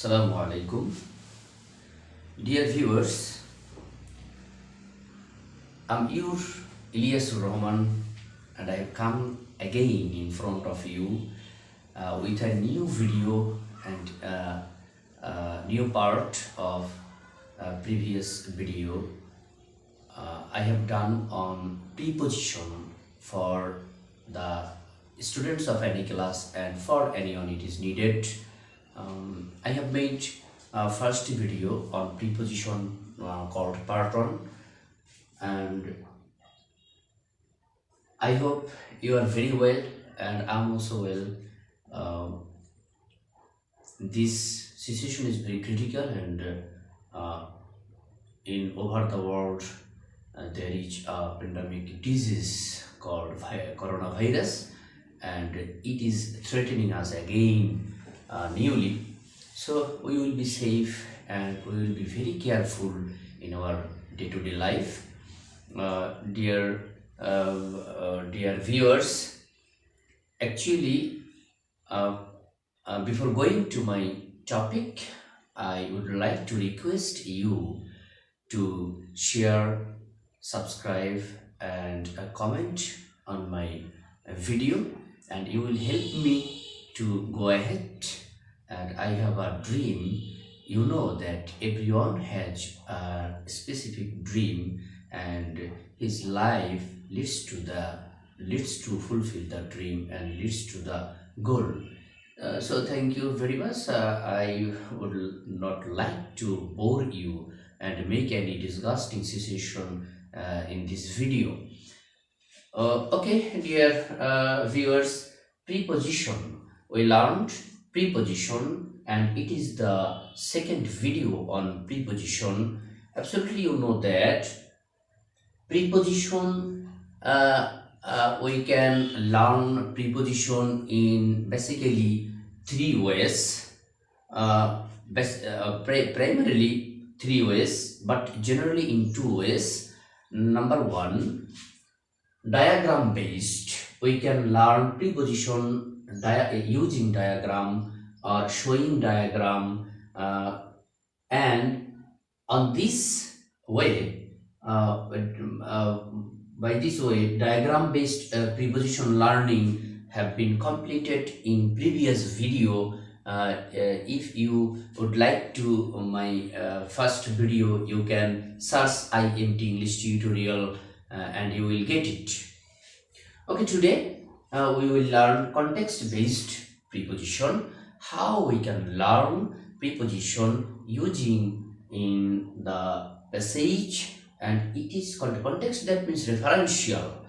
Assalamu alaikum. Dear viewers, I'm your Ilyas Rahman and I have come again in front of you with a new video and new part of previous video I have done on preposition for the students of any class and for anyone it is needed. I have made first video on preposition called part 1, and I hope you are very well and I'm also well. This situation is very critical and in over the world there is a pandemic disease called coronavirus, and it is threatening us again newly. So we will be safe and we will be very careful in our day-to-day life. Dear viewers, actually before going to my topic, I would like to request you to share, subscribe and comment on my video, and you will help me to go ahead. And I have a dream. You know that everyone has a specific dream and his life leads to fulfill the dream and leads to the goal. So thank you very much. I would not like to bore you and make any disgusting situation in this video. Okay, dear viewers, preposition. We learned preposition and it is the second video on preposition. Absolutely, you know that preposition, we can learn preposition in basically three ways. Primarily three ways, but generally in two ways. Number one, diagram based. We can learn preposition using diagram or showing diagram, and on this way, by this way, diagram based preposition learning have been completed in previous video. If you would like to my first video, you can search IMT English tutorial and you will get it. Okay, today we will learn context based preposition, how we can learn preposition using in the passage, and it is called context, that means referential.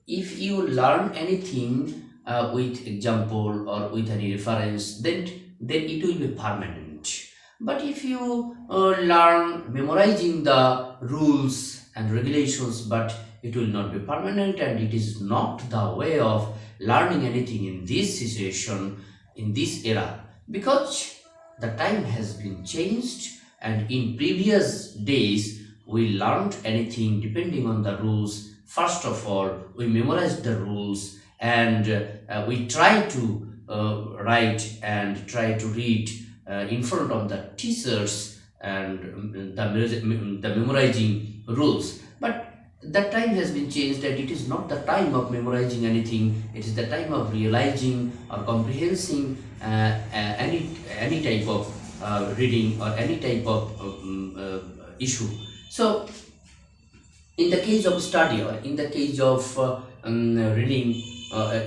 If you learn anything with example or with any reference, then it will be permanent. But if you learn memorizing the rules and regulations, but it will not be permanent, and it is not the way of learning anything in this situation, in this era, because the time has been changed, and in previous days we learned anything depending on the rules. First of all, we memorized the rules and we try to write and try to read in front of the teachers and the memorizing rules. But the time has been changed, and it is not the time of memorizing anything, it is the time of realizing or comprehending any type of reading or any type of issue. So in the case of study or in the case of reading,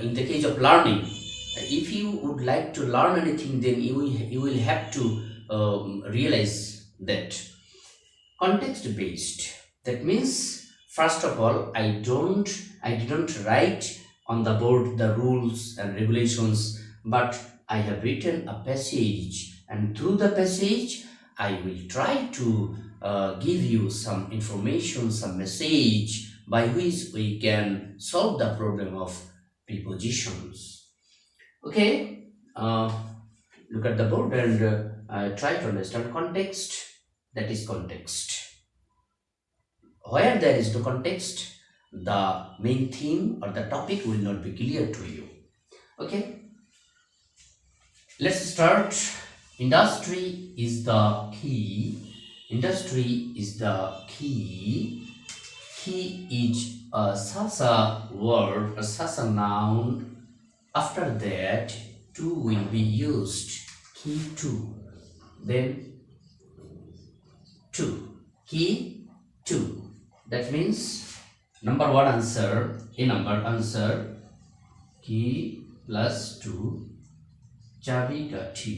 in the case of learning, if you would like to learn anything, then you will have to realize that context based. That means, first of all, I didn't write on the board the rules and regulations, but I have written a passage, and through the passage I will try to give you some information, some message by which we can solve the problem of prepositions. Okay, look at the board and try to understand context. That is context. Where there is no context, the main theme or the topic will not be clear to you. Okay, let's start Industry is the key. Industry is the key. Key is such a word, such a noun. After that, to will be used. Key to. Then to. Key to. That means number one answer. A number answer. Key plus to. Chabikati.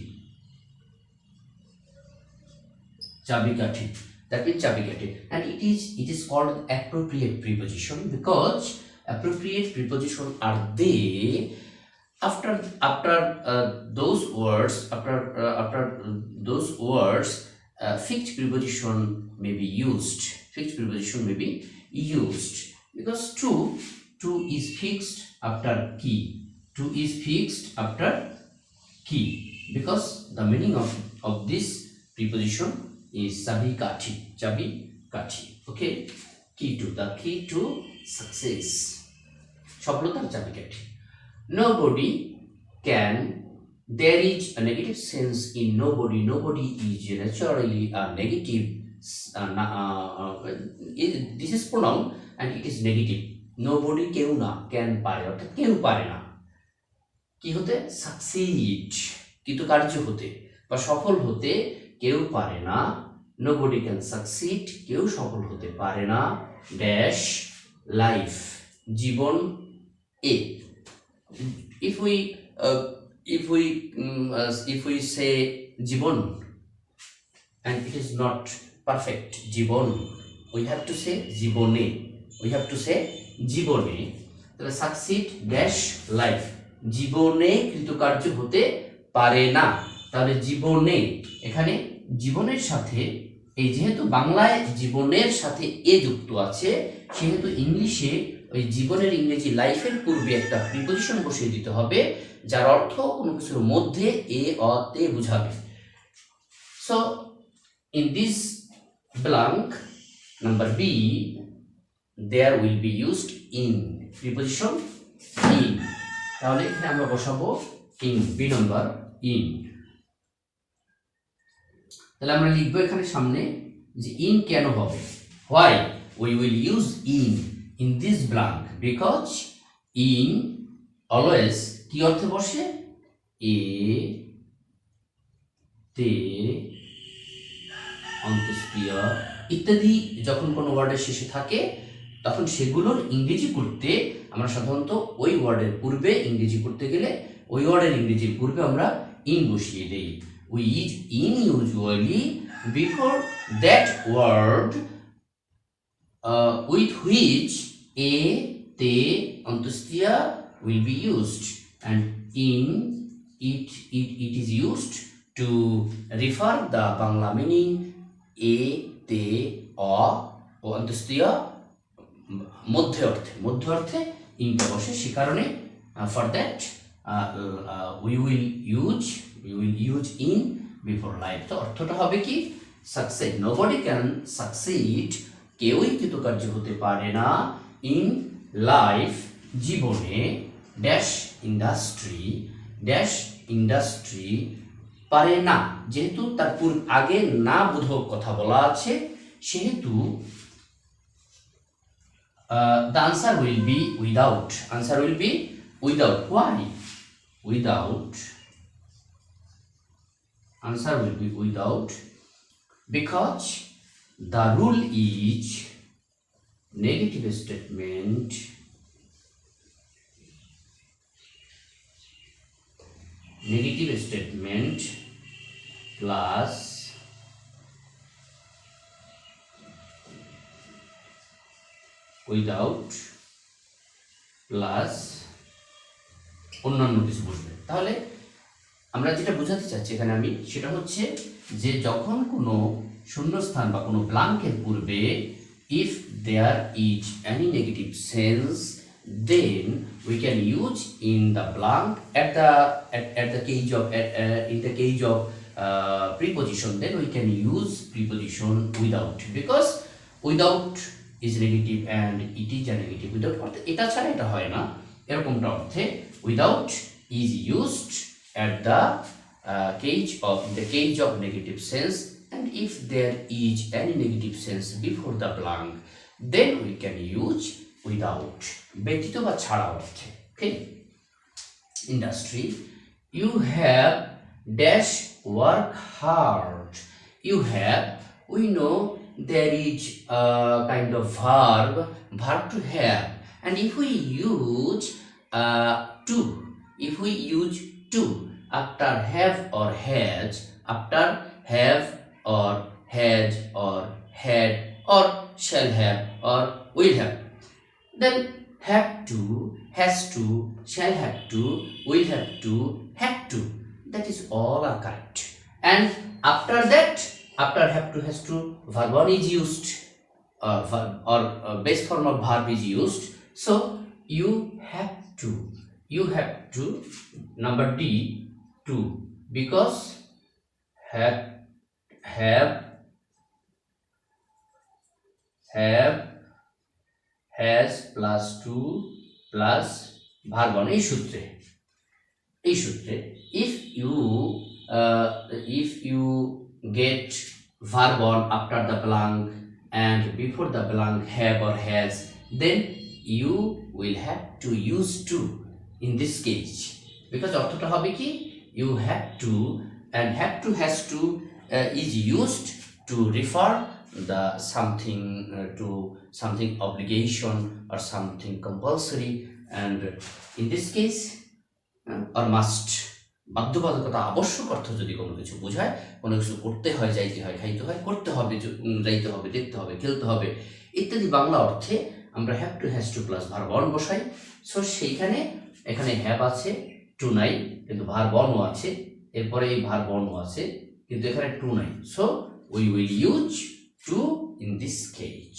Chabikati. That means chabikati, and it is called appropriate preposition because appropriate preposition are they after those words fixed preposition may be used. Fixed preposition may be used because to is fixed after key. To is fixed after key because the meaning of this preposition is chabikati. Chabikati. Okay. Key to. The key to success. সফলতার চাবিকাঠি. Nobody can. There is a negative sense in nobody. Nobody is naturally a negative. This is pronoun and it is negative. Nobody কেউ না, can পারে অর্থাৎ কেউ পারে না কি হতে, সাকসিড কৃতকার্য হতে বা সফল হতে কেউ পারে না. Nobody can succeed. কেউ সফল হতে পারে না. ড্যাশ লাইফ জীবন এ. If we say জীবন and it is not perfect জীবন, we have to say জীবনে. We have to say জীবনে. তাহলে succeed ড্যাশ লাইফ জীবনে কৃতকার্য হতে পারে না. তাহলে জীবনে এখানে জীবনের সাথে এই যেহেতু বাংলায় জীবনের সাথে এ যুক্ত আছে সেহেতু ইংলিশে ওই জীবনের ইংরেজি লাইফের পূর্বে একটা প্রিপোজিশন বসিয়ে দিতে হবে যার অর্থ কোনো কিছুর মধ্যে এ অতে বোঝাবে. So in this blank number B there will be used in preposition in. তাহলে এখানে আমরা বসাবো ইন. B number in. তাহলে আমরা লিখবো এখানে সামনে যে ইন কেন হবে. Why we will use in this blank because in always কি অর্থে বসে, এ তে অন্ত্যেষ্টিয় ইত্যাদি যখন কোনো ওয়ার্ডের শেষে থাকে তখন সেগুলোর ইংরেজি করতে আমরা সাধারণত ওই ওয়ার্ডের পূর্বে ইংরেজি করতে গেলে ওই ওয়ার্ডের ইংরেজির পূর্বে আমরা ইন বসিয়ে দেই. We use in usually before that word with which a, te, antyastia will be used, and in it is used to refer the Bangla meaning a, te, o antyastia মধ্যে অর্থে ইনটা বসে. সে কারণে for that we will use in before life. তো অর্থটা হবে কি, succeed. Nobody can succeed. কেউই কৃতকার্য হতে পারে না in life জীবনে ড্যাশ ইন্ডাস্ট্রি পারে না. যেহেতু তার আগে না বোধক কথা বলা আছে সেহেতু the answer will be without. Why? Answer will be without because the rule is negative statement plus without plus অন্যান্য কিছু বসবে. তাহলে আমরা যেটা বোঝাতে চাচ্ছি এখানে আমি সেটা হচ্ছে যে যখন কোনো শূন্যস্থান বা কোনো ব্ল্যাঙ্কের পূর্বে if there is any negative sense then we can use in the blank at the case of preposition, then we can use preposition without because without is negative and it is a negative. without অর্থে এটা ছাড়া এটা হয় না এরকমটা অর্থে without is used at the in the case of negative sense, and if there is any negative sense before the blank, then we can use without, ব্যতীত বা ছাড়া অর্থে। Okay, industry, you have dash work hard. You have, we know there is a kind of verb to have, and if we use to, after have or has, after have or has or had or shall have or will have, then have to, has to, shall have to, will have to, had to, that is all are correct. And after that, after have to, has to, verb one is used, or base form of verb is used, so you have to, number D, to, because have, has plus to plus verb one, এই সূত্রে if you get verb one after the blank and before the blank have or has, then you will have to use to in this case, because অর্থটা হবে কি, you have to, and have to, has to is used to refer the something to something obligation or something compulsory, and in this case or must, বাধ্যবাধকতা, আবশ্যক অর্থ যদি কোনো কিছু বোঝায়, কোনো কিছু করতে হয়, যাইতে হয়, খাইতে হয়, করতে হবে, যাইতে হবে, দেখতে হবে, খেলতে হবে ইত্যাদি বাংলা অর্থে আমরা have to, has to plus verb one বসাই। সো সেইখানে এখানে হ্যাভ আছে, টু নাই, কিন্তু ভার্ব ওয়ানও আছে, এরপরে এই ভার্ব ওয়ানও আছে, কিন্তু এখানে টু নাই, so we will use to in this case.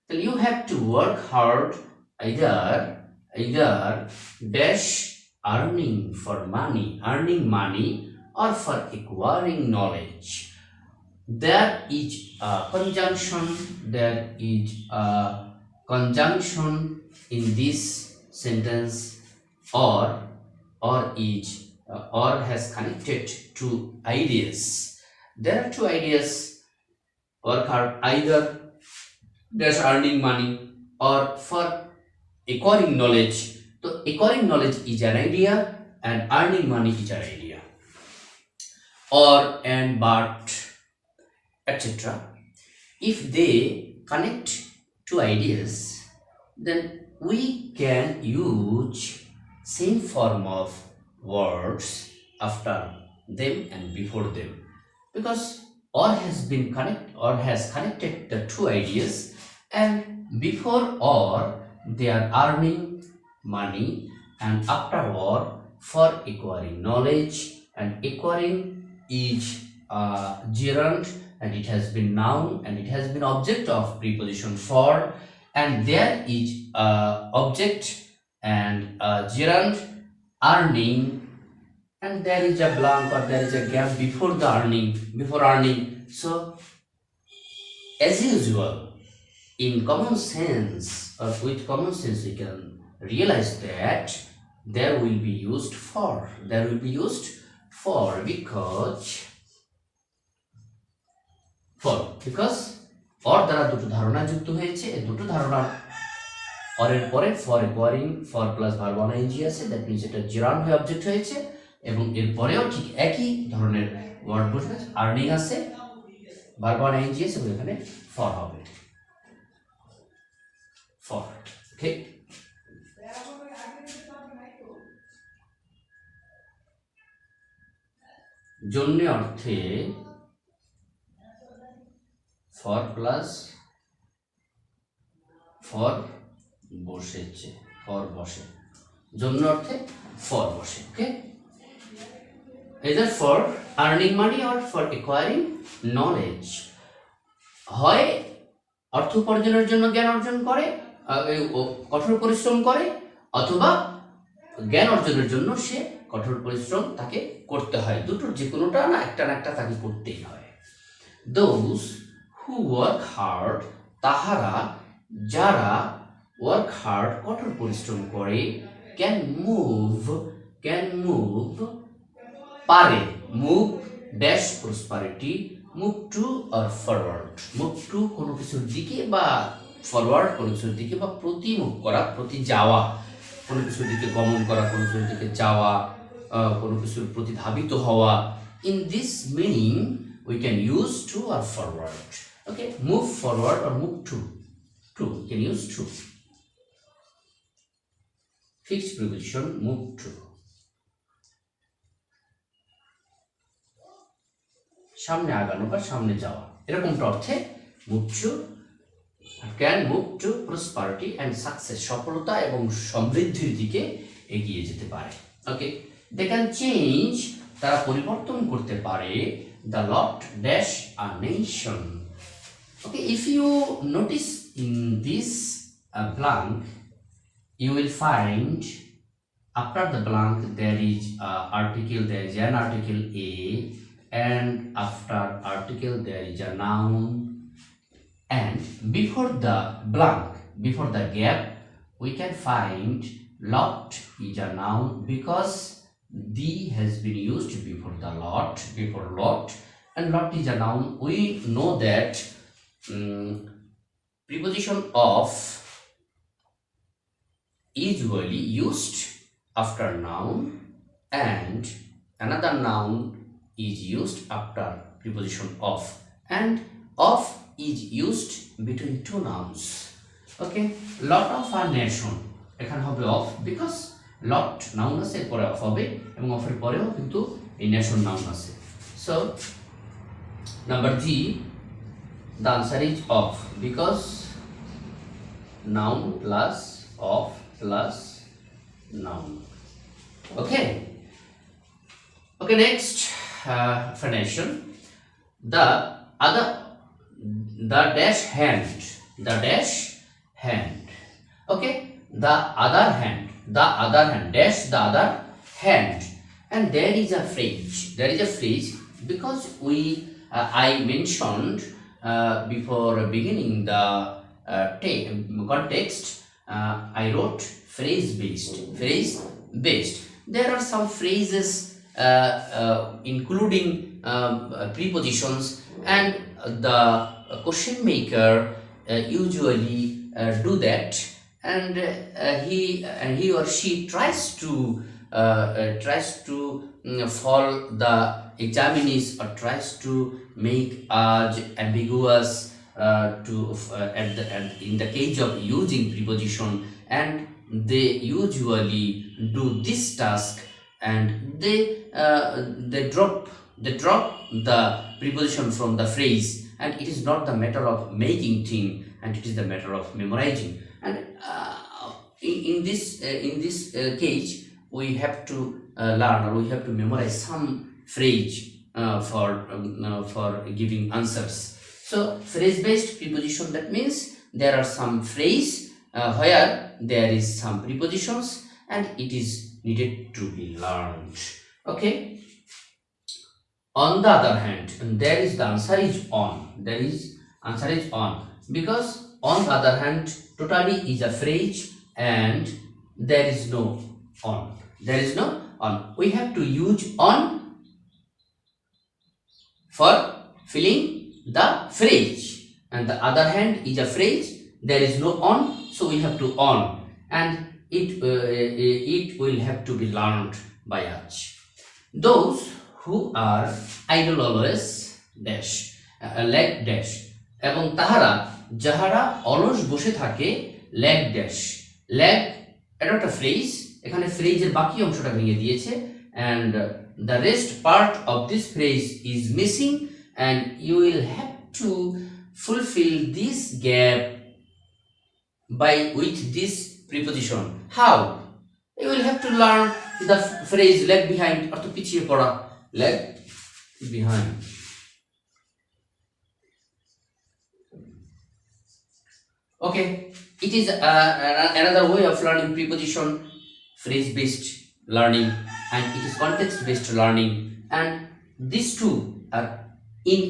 তাহলে you have to work hard either dash earning money or for acquiring knowledge. There is a conjunction in this sentence, or has connected two ideas. There are two ideas, work hard either dash earning money or for acquiring knowledge. So acquiring knowledge is an idea and earning money is an idea, or and but etc. If they connect two ideas, then we can use same form of words after them and before them, because has connected the two ideas, and before or they are earning money, and after or for acquiring knowledge, and acquiring is gerund, and it has been noun, and it has been object of preposition for, and there is object and gerund earning, and there is a blank or there is a gap before the earning. So as usual, in common sense, or with common sense, we can realize that there will be used for, because or দ্বারা দুটো ধারণা যুক্ত হয়েছে, এই দুটো ধারণা or এর পরে for acquiring, for plus verb one ing আছে, দ্যাট মিন্স এটা gerund হয়ে অবজেক্ট হয়েছে, এবং এর পরেও ঠিক একই ধরনের ওয়ার্ড বসবে, আর্নিং আছে, verb one ing আছে, এবং এখানে for হবে, for। ওকে, জন্য অর্থে for প্লাস for বসেছে, for বসে, জন্য অর্থে for বসে। ওকে, either for earning money or for acquiring knowledge, হয় অর্থ উপার্জনের জন্য জ্ঞান অর্জন করে, কঠোর পরিশ্রম করে, অথবা জ্ঞান অর্জনের জন্য সে কঠোর পরিশ্রম তাকে করতে হয়, দুটোর যে কোনোটা না একটা তাকে করতেই হয়। Those who work hard, তাহারা যারা work hard কঠোর পরিশ্রম করে, can move পারে, move dash prosperity, move to or forward, move to কোনো কিছুর দিকে বা ফরওয়ার্ড কোনো কিছুর দিকে বা প্রতি মুভ করা, প্রতি যাওয়া, কোনো কিছুর দিকে গমন করা, কোনো কিছুর দিকে যাওয়া, কোনো কিছুর প্রতি ধাবিত হওয়া। In this meaning we can use to or forward. Okay, move forward or move to we can use to. Fixed preposition move to, সামনে আগানো বা সামনে যাওয়া, এরকমটা অর্থে move to can move to prosperity and success, সফলতা এবং সমৃদ্ধির দিকে এগিয়ে যেতে পারে। ওকে, দে ক্যান চেঞ্জ, তারা পরিবর্তন করতে পারে, the lot dash a nation. Okay, if you notice in this blank, you will find after the blank there is a article, there is an article a, and after article there is a noun, and before the blank, before the gap, we can find lot is a noun because the has been used before the lot, before lot, and lot is a noun. We know that preposition of usually used after noun, and another noun is used after preposition of, and of is used between two nouns. Okay, lot of a nation, এখানে হবে of because lot noun আছে, পরে of হবে এবং of এর পরেও কিন্তু এই nation noun আছে। So number G, the answer is of because noun plus of plus noun. Okay, next explanation, the dash hand, okay, the other hand dash the other hand, and there is a phrase because I mentioned before beginning the context, I wrote phrase based. There are some phrases including prepositions, and the question maker usually do that, and he or she tries to fall the examinees, or tries to make ambiguous in the case of using preposition, and they usually do this task, and they drop the preposition from the phrase, and it is not the matter of making thing, and it is the matter of memorizing. And in this case we have to learn, or we have to memorize some phrase for giving answers. So phrase based preposition, that means there are some phrase where there is some prepositions and it is needed to be learned. Okay, on the other hand, and there is the answer is on, because on the other hand totally is a phrase and there is no on, we have to use on for filling the phrase, and the other hand is a phrase, there is no on, so we have to on, and it will have to be learned by us. Those who are idle always dash leg dash, এবং তাহারা যাহারা অলস বসে থাকে leg dash, leg এটা একটা phrase, এখানে ফ্রেজের বাকি অংশটা ভেঙে দিয়েছে, and the rest part of this phrase is missing, and you will have to fulfill this gap with this preposition. How? You will have to learn the phrase lag behind, অর্থ পিছিয়ে পড়া, lag behind. Okay, it is another way of learning preposition, phrase based learning, and it is context based learning, and these two are in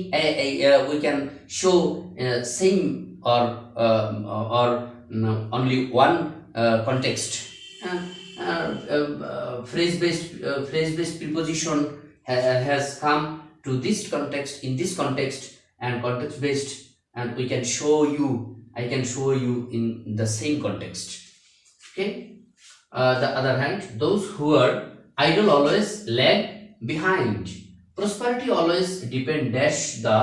we can show same or only one context. Phrase based preposition has come to this context, in this context, and context based, and we can show you, I can show you in the same context. Okay. The other hand, those who are idle always lag behind. Prosperity always depend dash the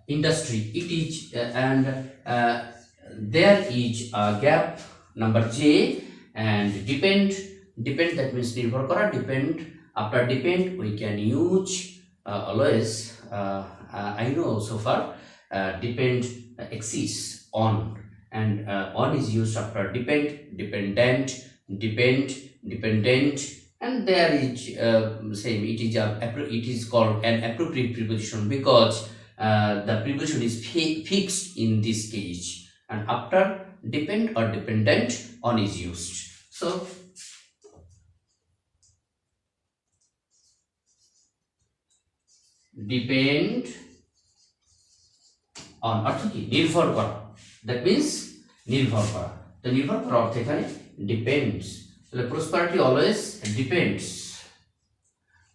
industry. It is and there is a gap number J, and depend that means নির্ভর করা, depend, after depend we can use always I know so far depend exists on, and on is used after depend, dependent, dependent, and there is same, it is called an appropriate preposition because the preposition is fixed in this case, and after depend or dependent on is used. So depend on অর্থ কি? নির্ভর করা, that means নির্ভর করা। তো নির্ভর করা অর্থ এখানে depends, তাহলে prosperity always depends,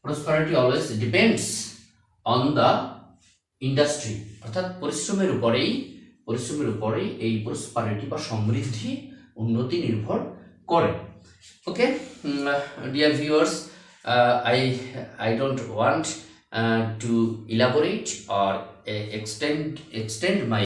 prosperity always depends on the industry, অর্থাৎ পরিশ্রমের উপরেই এই prosperity বা সমৃদ্ধি, উন্নতি নির্ভর করে। Okay dear viewers, I don't want to elaborate or extend my